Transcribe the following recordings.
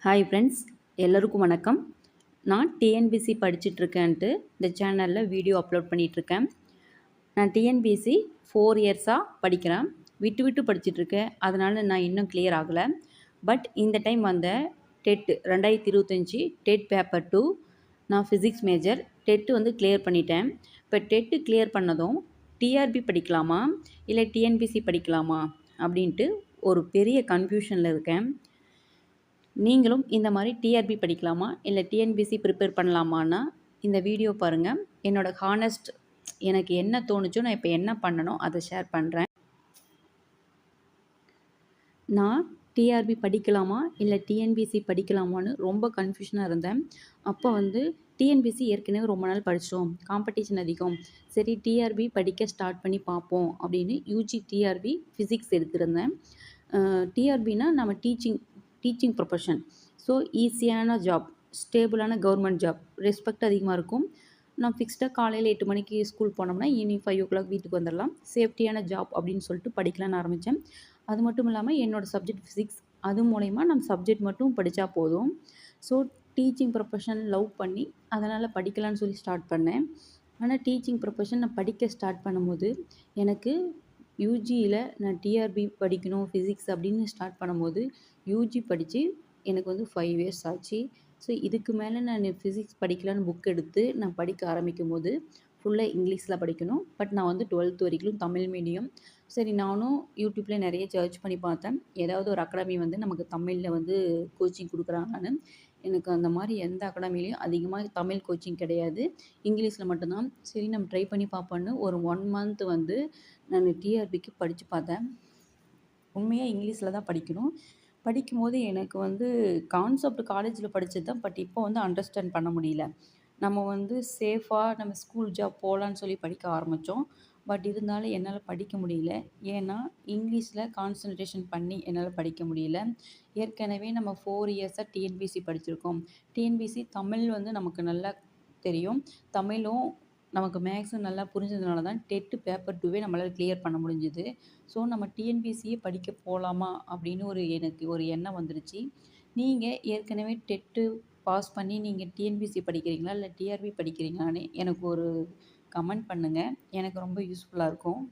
Hi friends, எல்லோருக்கும் வணக்கம். நான் டிஎன்பிசி படிச்சுட்ருக்கேன்ட்டு இந்த சேனலில் வீடியோ அப்லோட் பண்ணிகிட்ருக்கேன். நான் டிஎன்பிசி 4 இயர்ஸாக படிக்கிறேன். விட்டு விட்டு படிச்சுட்ருக்கேன். அதனால் நான் இன்னும் கிளியர் ஆகலை. பட் இந்த டைம் வந்த டெட் 2025 டெட் பேப்பர் 2 நான் ஃபிசிக்ஸ் மேஜர் டெட்டு வந்து கிளியர் பண்ணிட்டேன். இப்போ டெட்டு கிளியர் பண்ணதும் டிஆர்பி படிக்கலாமா இல்லை டிஎன்பிசி படிக்கலாமா அப்படின்ட்டு ஒரு பெரிய கன்ஃபியூஷனில் இருக்கேன். நீங்களும் இந்த மாதிரி டிஆர்பி படிக்கலாமா இல்லை டிஎன்பிசி ப்ரிப்பேர் பண்ணலாமான்னா இந்த வீடியோ பாருங்கள். என்னோடய ஹானஸ்ட் எனக்கு என்ன தோணுச்சோ நான் இப்போ என்ன பண்ணணும் அதை ஷேர் பண்ணுறேன். நான் டிஆர்பி படிக்கலாமா இல்லை டிஎன்பிசி படிக்கலாமான்னு ரொம்ப கன்ஃபியூஷனாக இருந்தேன். அப்போ டிஎன்பிசி ஏற்கனவே ரொம்ப நாள் படித்தோம், காம்படிஷன் அதிகம், சரி டிஆர்பி படிக்க ஸ்டார்ட் பண்ணி பார்ப்போம் அப்படின்னு யூஜி டிஆர்பி ஃபிசிக்ஸ் எடுத்திருந்தேன். டிஆர்பினா நம்ம டீச்சிங் ப்ரொஃபஷன். ஸோ ஈஸியான ஜாப், ஸ்டேபிளான கவர்மெண்ட் ஜாப், ரெஸ்பெக்ட் அதிகமாக இருக்கும். நான் ஃபிக்ஸ்டாக காலையில் 8 மணிக்கு ஸ்கூல் போனோம்னா ஈவினிங் 5 o'clock வீட்டுக்கு வந்துடலாம். சேஃப்டியான ஜாப் அப்படின்னு சொல்லிட்டு படிக்கலான்னு ஆரம்பித்தேன். அது மட்டும் இல்லாமல் என்னோடய சப்ஜெக்ட் ஃபிசிக்ஸ், அது மூலயமா நம்ம சப்ஜெக்ட் மட்டும் படித்தா போதும். ஸோ டீச்சிங் ப்ரொஃபஷன் லவ் பண்ணி அதனால் படிக்கலான்னு சொல்லி ஸ்டார்ட் பண்ணேன். ஆனால் டீச்சிங் ப்ரொஃபஷன் நான் படிக்க ஸ்டார்ட் பண்ணும்போது எனக்கு யூஜியில் நான் டிஆர்பி படிக்கணும் ஃபிசிக்ஸ் அப்படின்னு ஸ்டார்ட் பண்ணும்போது யூஜி படித்து எனக்கு 5 இயர்ஸ் ஆச்சு. ஸோ இதுக்கு மேலே நான் ஃபிசிக்ஸ் படிக்கலான்னு புக் எடுத்து நான் படிக்க ஆரம்பிக்கும் போது ஃபுல்லாக இங்கிலீஷில் படிக்கணும். பட் நான் 12th வரைக்கும் தமிழ் மீடியம். சரி, நானும் யூடியூப்பில் நிறைய சர்ச் பண்ணி பார்த்தேன், ஏதாவது ஒரு அகாடமி நமக்கு தமிழில் கோச்சிங் கொடுக்குறாங்கன்னு. எனக்கு அந்த மாதிரி எந்த அகாடமிலையும் அதிகமாக தமிழ் கோச்சிங் கிடையாது, இங்கிலீஷில் மட்டும்தான். சரி, நம்ம ட்ரை பண்ணி பார்ப்போன்னு ஒரு 1 month நான் டிஆர்பிக்கு படித்து பார்த்தேன். உண்மையாக இங்கிலீஷில் தான் படிக்கணும். படிக்கும்போது எனக்கு கான்செப்ட் காலேஜில் படித்தது தான். பட் இப்போ அண்டர்ஸ்டாண்ட் பண்ண முடியல. நம்ம சேஃபாக நம்ம ஸ்கூல் ஜாப் போகலான்னு சொல்லி படிக்க ஆரம்பித்தோம். பட் இருந்தாலும் என்னால் படிக்க முடியல. ஏன்னா இங்கிலீஷில் கான்சன்ட்ரேஷன் பண்ணி என்னால் படிக்க முடியல. ஏற்கனவே நம்ம 4 இயர்ஸாக டிஎன்பிசி படிச்சிருக்கோம். டிஎன்பிசி தமிழ் நமக்கு நல்லா தெரியும். தமிழும் நமக்கு மேக்ஸும் நல்லா புரிஞ்சதுனால தான் டெட்டு பேப்பர் 2வே நம்மளால் கிளியர் பண்ண முடிஞ்சுது. ஸோ நம்ம டிஎன்பிசியே படிக்க போகலாமா அப்படின்னு எனக்கு ஒரு எண்ணம் வந்துருச்சு. நீங்கள் ஏற்கனவே டெட்டு பாஸ் பண்ணி நீங்கள் டிஎன்பிசி படிக்கிறீங்களா இல்லை டிஆர்பி படிக்கிறீங்களான்னு எனக்கு ஒரு கமெண்ட் பண்ணுங்கள். எனக்கு ரொம்ப யூஸ்ஃபுல்லாக இருக்கும்.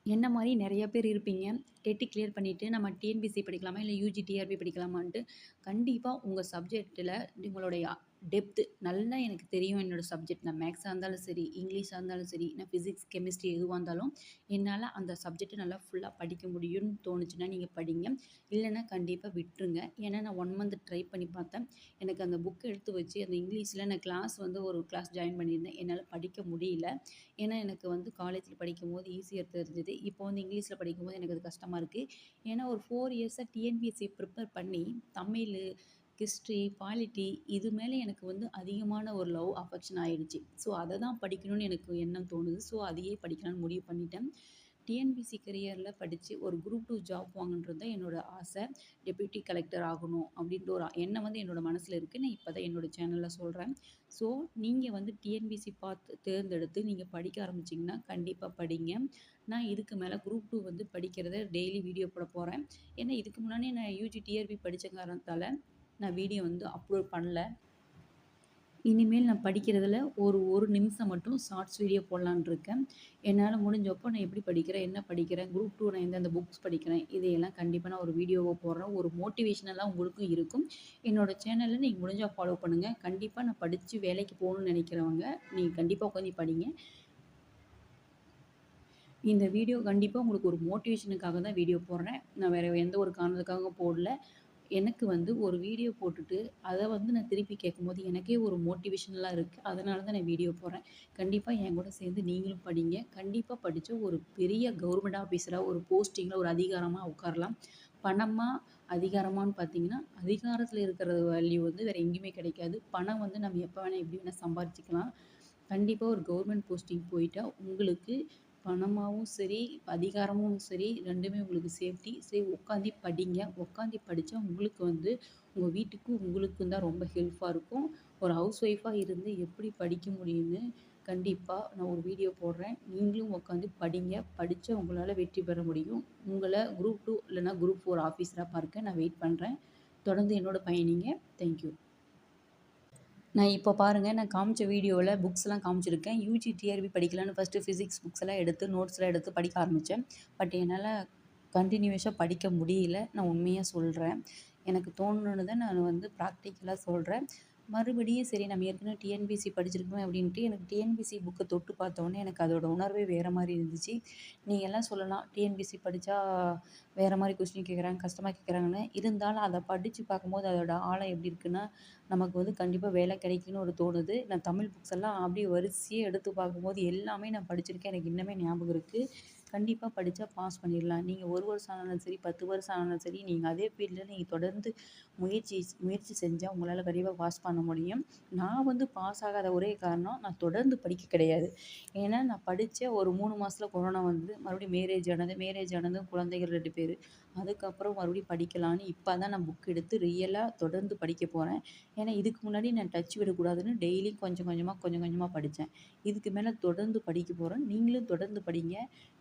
என்ன மாதிரி நிறைய பேர் இருப்பீங்க, டெட்டு கிளியர் பண்ணிவிட்டு நம்ம டிஎன்பிசி படிக்கலாமா இல்லை யூஜி டிஆர்பி படிக்கலாமான்ட்டு. கண்டிப்பாக உங்கள் சப்ஜெக்டில் உங்களுடைய டெப்த்து நல்லா எனக்கு தெரியும். என்னோடய சப்ஜெக்ட் நான் மேக்ஸாக இருந்தாலும் சரி, இங்கிலீஷாக இருந்தாலும் சரி, நான் ஃபிசிக்ஸ் கெமிஸ்ட்ரி எதுவாக இருந்தாலும் என்னால் அந்த சப்ஜெக்ட்டை நல்லா ஃபுல்லாக படிக்க முடியும்னு தோணுச்சுன்னா நீங்கள் படிங்க. இல்லைன்னா கண்டிப்பாக விட்டுருங்க. ஏன்னா நான் 1 month ட்ரை பண்ணி பார்த்தேன். எனக்கு அந்த புக்கை எடுத்து வச்சு அந்த இங்கிலீஷில் நான் கிளாஸ் ஒரு கிளாஸ் ஜாயின் பண்ணியிருந்தேன். என்னால் படிக்க முடியல. ஏன்னா எனக்கு காலேஜில் படிக்கும்போது ஈஸியாக தெரிஞ்சுது. இப்போ இங்கிலீஷில் படிக்கும்போது எனக்கு அது கஷ்டமாக இருக்குது. ஏன்னா ஒரு 4 இயர்ஸாக டிஎன்பிஎஸ்சி ப்ரிப்பேர் பண்ணி தமிழ், ஹிஸ்ட்ரி, பாலிட்டி இது மேலே எனக்கு அதிகமான ஒரு லவ் அஃபெக்ஷன் ஆகிடுச்சு. ஸோ அதை தான் படிக்கணும்னு எனக்கு எண்ணம் தோணுது. ஸோ அதையே படிக்கலான்னு முடிவு பண்ணிட்டேன். டிஎன்பிசி கரியரில் படித்து ஒரு குரூப் 2 ஜாப் வாங்கன்றது தான் என்னோடய ஆசை. டெப்யூட்டி கலெக்டர் ஆகணும் அப்படின்ற ஒரு எண்ணம் என்னோடய மனசில் இருக்குது. நான் இப்போ தான் என்னோடய சேனலில் சொல்கிறேன். ஸோ நீங்கள் டிஎன்பிசி பார்த்து தேர்ந்தெடுத்து நீங்கள் படிக்க ஆரம்பிச்சிங்கன்னா கண்டிப்பாக படிங்க. நான் இதுக்கு மேலே குரூப் 2 படிக்கிறத டெய்லி வீடியோ போட போகிறேன். ஏன்னா இதுக்கு முன்னாடி நான் யூஜி டிஆர்பி படித்த காரணத்தால் நான் வீடியோ அப்லோட் பண்ணல. இனிமேல் நான் படிக்கிறதுல ஒரு நிமிஷம் மட்டும் ஷார்ட்ஸ் வீடியோ போடலான்னு இருக்கேன். என்னால் முடிஞ்சப்போ நான் எப்படி படிக்கிறேன், என்ன படிக்கிறேன், குரூப் 2 நான் எந்தெந்த புக்ஸ் படிக்கிறேன், இதையெல்லாம் கண்டிப்பாக நான் ஒரு வீடியோவை போடுறேன். ஒரு மோட்டிவேஷனலாக உங்களுக்கும் இருக்கும். என்னோடய சேனலில் நீங்கள் முடிஞ்சால் ஃபாலோ பண்ணுங்கள். கண்டிப்பாக நான் படித்து வேலைக்கு போகணுன்னு நினைக்கிறவங்க நீங்கள் கண்டிப்பாக உட்காந்து படிங்க. இந்த வீடியோ கண்டிப்பாக உங்களுக்கு ஒரு மோட்டிவேஷனுக்காக தான் வீடியோ போடுறேன். நான் வேறு எந்த ஒரு காரணத்துக்காக போடல. எனக்கு ஒரு வீடியோ போட்டுட்டு அதை நான் திருப்பி கேட்கும்போது எனக்கே ஒரு மோட்டிவேஷனலாக இருக்குது. அதனால தான் நான் வீடியோ போடுறேன். கண்டிப்பாக என் கூட சேர்ந்து நீங்களும் படிங்க. கண்டிப்பாக படித்தா ஒரு பெரிய கவர்மெண்ட் ஆஃபீஸராக ஒரு போஸ்டிங்கில் ஒரு அதிகாரமாக உட்காரலாம். பணமா அதிகாரமானு பார்த்தீங்கன்னா, அதிகாரத்தில் இருக்கிற வேல்யூ வேறு எங்கேயுமே கிடைக்காது. பணம் நம்ம எப்போ வேணால் எப்படி வேணால் சம்பாரிச்சிக்கலாம். கண்டிப்பாக ஒரு கவர்மெண்ட் போஸ்டிங் போயிட்டால் உங்களுக்கு பணமாகவும் சரி, அதிகாரமும் சரி, 2மே உங்களுக்கு சேஃப்டி. சரி, உட்காந்து படிங்க. உட்காந்து படித்தா உங்களுக்கு உங்கள் வீட்டுக்கும் உங்களுக்கும் தான் ரொம்ப ஹெல்ப்பாக இருக்கும். ஒரு ஹவுஸ் ஒய்ஃபாக இருந்து எப்படி படிக்க முடியும்னு கண்டிப்பாக நான் ஒரு வீடியோ போடுறேன். நீங்களும் உட்காந்து படிங்க. படித்தா உங்களால் வெற்றி பெற முடியும். உங்களை குரூப் 2 இல்லைனா குரூப் 4 ஆஃபீஸராக பார்க்க நான் வெயிட் பண்ணுறேன். தொடர்ந்து என்னோட பயணிங்க. Thank you. நான் இப்போ பாருங்கள், நான் காமிச்ச வீடியோவில் புக்ஸ்லாம் காமிச்சிருக்கேன். யூஜி டிஆர்பி படிக்கலான்னு ஃபஸ்ட்டு ஃபிசிக்ஸ் புக்ஸ்லாம் எடுத்து நோட்ஸ்லாம் எடுத்து படிக்க ஆரம்பித்தேன். பட் என்னால் கண்டினியூஸாக படிக்க முடியல. நான் உண்மையாக சொல்கிறேன். எனக்கு தோணுனத நான் வந்து ப்ராக்டிக்கலாக சொல்கிறேன். மறுபடியும் சரி நம்ம ஏற்கனவே டிஎன்பிஎஸ்சி படிச்சிருக்கோமே அப்படின்ட்டு எனக்கு டிஎன்பிஎஸ்சி புக்கை தொட்டு பார்த்தோன்னே எனக்கு அதோட உணர்வே வேறு மாதிரி இருந்துச்சு. நீங்கள் எல்லாம் சொல்லலாம் டிஎன்பிஎஸ்சி படித்தா வேறு மாதிரி கொஸ்டின் கேட்குறாங்க, கஷ்டமாக கேட்குறாங்கன்னு. இருந்தாலும் அதை படித்து பார்க்கும்போது அதோட ஆழம் எப்படி இருக்குன்னா, நமக்கு வந்து கண்டிப்பாக வேலை கிடைக்குன்னு ஒரு தோணுது. நான் தமிழ் புக்ஸ் எல்லாம் அப்படியே வரிசையாக எடுத்து பார்க்கும்போது எல்லாமே நான் படிச்சிருக்கேன். எனக்கு இன்னுமே ஞாபகம் இருக்குது. கண்டிப்பாக படித்தா பாஸ் பண்ணிடலாம். நீங்கள் 1 வருஷம் ஆனாலும் சரி, 10 வருஷம் ஆனாலும் சரி, நீங்கள் அதே ஃபீல்டில் நீங்கள் தொடர்ந்து முயற்சி செஞ்சால் உங்களால் கண்டிப்பாக பாஸ் பண்ண முடியும். நான் வந்து பாஸ் ஆகாத ஒரே காரணம் நான் தொடர்ந்து படிக்க கிடையாது. ஏன்னா நான் படித்த ஒரு 3 மாதத்துல கொரோனா வந்தது. மறுபடியும் மேரேஜ் ஆனதும் குழந்தைகள் 2 பேர். அதுக்கப்புறம் மறுபடியும் படிக்கலான்னு இப்போ தான் நான் புக் எடுத்து ரியலாக தொடர்ந்து படிக்க போகிறேன். ஏன்னா இதுக்கு முன்னாடி நான் டச் விடக்கூடாதுன்னு டெய்லி கொஞ்சம் கொஞ்சமாக படித்தேன். இதுக்கு மேலே தொடர்ந்து படிக்க போகிறேன். நீங்களும் தொடர்ந்து படிங்க.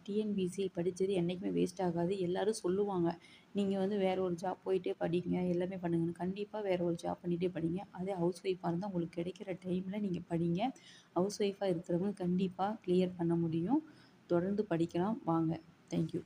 டிஎன்பிஎஸ்சி படித்தது என்றைக்குமே வேஸ்ட் ஆகாது. எல்லோரும் சொல்லுவாங்க, நீங்கள் வந்து வேறு ஒரு ஜாப் போயிட்டே படிங்க, எல்லாமே பண்ணுங்கன்னு. கண்டிப்பாக வேறு ஒரு ஜாப் பண்ணிகிட்டே படிங்க. அதே ஹவுஸ் ஒய்ஃபாக இருந்தால் உங்களுக்கு கிடைக்கிற டைமில் நீங்கள் படிங்க. ஹவுஸ் ஒய்ஃபாக இருக்கிறவங்க கண்டிப்பாக கிளியர் பண்ண முடியும். தொடர்ந்து படிக்கலாம். வாங்க. தேங்க்யூ.